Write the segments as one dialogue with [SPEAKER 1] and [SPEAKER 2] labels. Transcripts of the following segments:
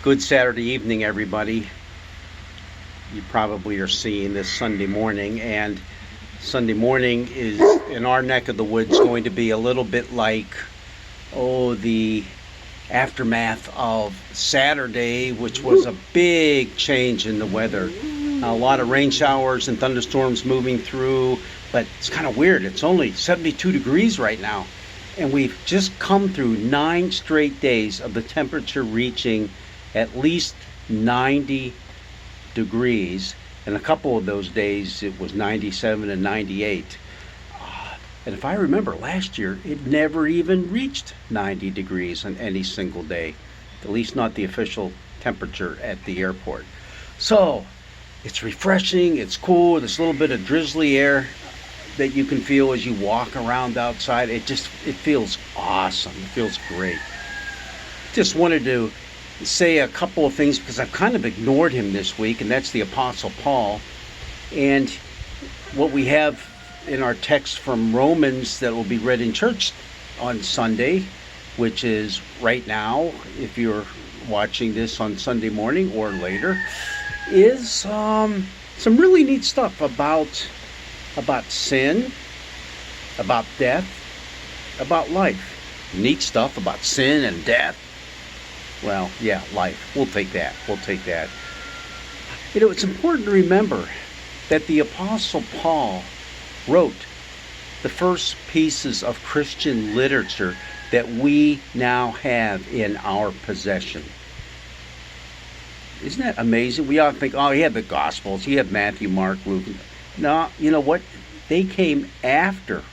[SPEAKER 1] Good Saturday evening, everybody. You probably are seeing this Sunday morning, and Sunday morning is in our neck of the woods going to be a little bit like, the aftermath of Saturday, which was a big change in the weather. A lot of rain showers and thunderstorms moving through, but it's kind of weird. It's only 72 degrees right now, and we've just come through 9 straight days of the temperature reaching at least 90 degrees, and a couple of those days it was 97 and 98. And if I remember last year, it never even reached 90 degrees on any single day, at least not the official temperature at the airport. So it's refreshing, it's cool, there's a little bit of drizzly air that you can feel as you walk around outside. It feels awesome. It feels great. Just wanted to say a couple of things because I've kind of ignored him this week, and that's the Apostle Paul. And what we have in our text from Romans that will be read in church on Sunday, which is right now, if you're watching this on Sunday morning or later, is some really neat stuff about sin, about death, about life. Neat stuff about sin and death. Well, yeah, life. We'll take that. It's important to remember that the Apostle Paul wrote the first pieces of Christian literature that we now have in our possession. Isn't that amazing? We often think, he had the Gospels. He had Matthew, Mark, Luke. No, you know what? They came after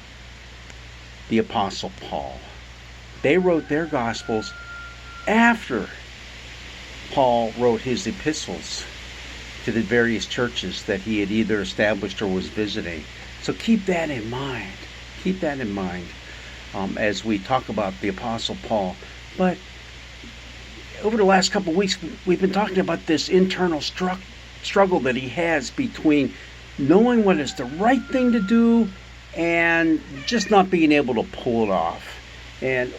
[SPEAKER 1] the Apostle Paul. They wrote their Gospels after Paul wrote his epistles to the various churches that he had either established or was visiting. So keep that in mind. As we talk about the Apostle Paul. But over the last couple of weeks, we've been talking about this internal struggle that he has between knowing what is the right thing to do and just not being able to pull it off. And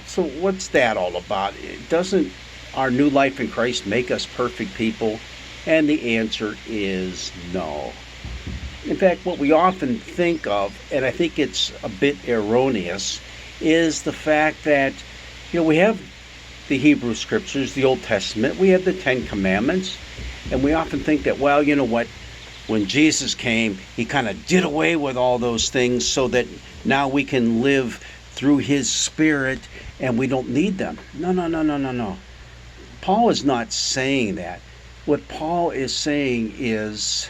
[SPEAKER 1] so what's that all about? Doesn't our new life in Christ make us perfect people? And the answer is no. In fact, what we often think of, and I think it's a bit erroneous, is the fact that, we have the Hebrew Scriptures, the Old Testament, we have the Ten Commandments, and we often think that, when Jesus came, he kind of did away with all those things so that now we can live through his Spirit and we don't need them. No. Paul is not saying that. What Paul is saying is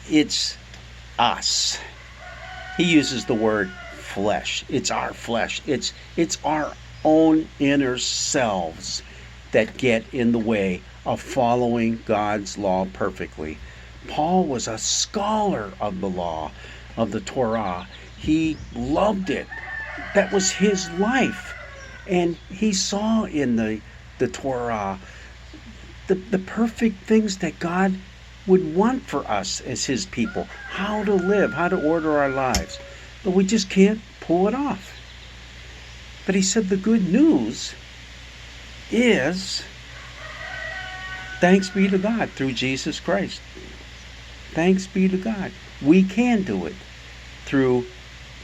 [SPEAKER 1] it's us. He uses the word flesh. It's our flesh. It's our own inner selves that get in the way of following God's law perfectly. Paul was a scholar of the law, of the Torah. He loved it. That was his life. And he saw in the Torah the perfect things that God would want for us as his people. How to live, how to order our lives. But we just can't pull it off. But he said the good news is, thanks be to God through Jesus Christ. Thanks be to God. We can do it through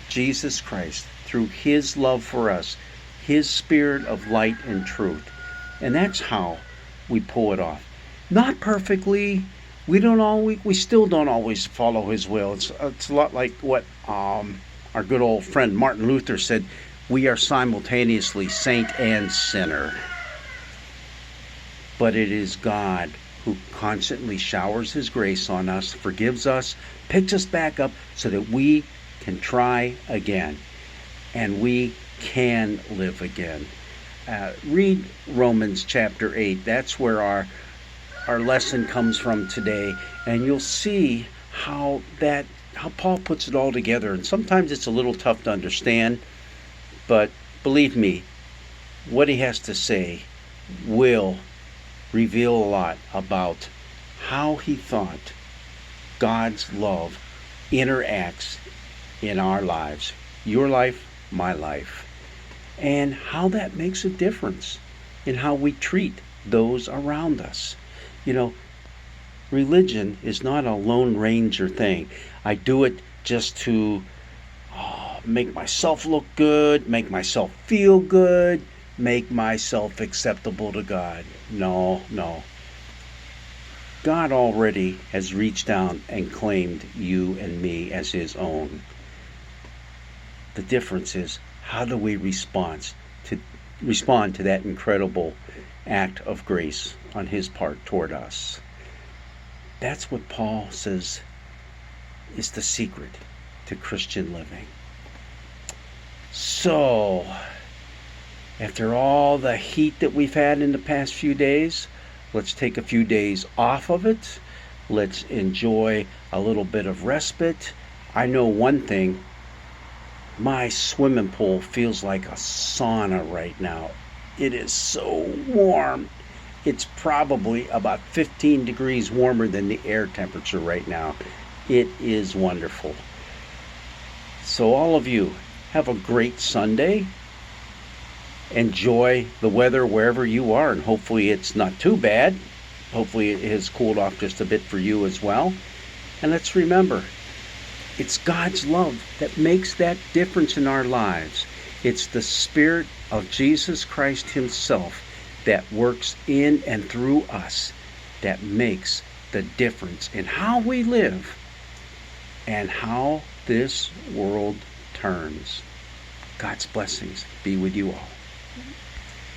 [SPEAKER 1] Jesus Christ, through his love for us, his Spirit of light and truth. And that's how we pull it off. Not perfectly. We still don't always follow his will. It's a lot like what our good old friend Martin Luther said, we are simultaneously saint and sinner. But it is God who constantly showers his grace on us, forgives us, picks us back up so that we can try again and we can live again. Read Romans chapter 8. That's where our lesson comes from today, and you'll see how Paul puts it all together. And sometimes it's a little tough to understand, but believe me, what he has to say will reveal a lot about how he thought God's love interacts in our lives, your life, my life, and how that makes a difference. in how we treat those around us. You know, religion is not a Lone Ranger thing. I do it just to make myself look good, make myself feel good, make myself acceptable to God. No, no. God already has reached down and claimed you and me as his own. The difference is, how do we respond to that incredible act of grace on his part toward us? That's what Paul says is the secret to Christian living. So, after all the heat that we've had in the past few days, let's take a few days off of it. Let's enjoy a little bit of respite. I know one thing, my swimming pool feels like a sauna right now. It is so warm. It's probably about 15 degrees warmer than the air temperature right now. It is wonderful. So all of you, have a great Sunday. Enjoy the weather wherever you are, and hopefully it's not too bad. Hopefully it has cooled off just a bit for you as well. And let's remember, it's God's love that makes that difference in our lives. It's the Spirit of Jesus Christ himself that works in and through us that makes the difference in how we live and how this world turns. God's blessings be with you all.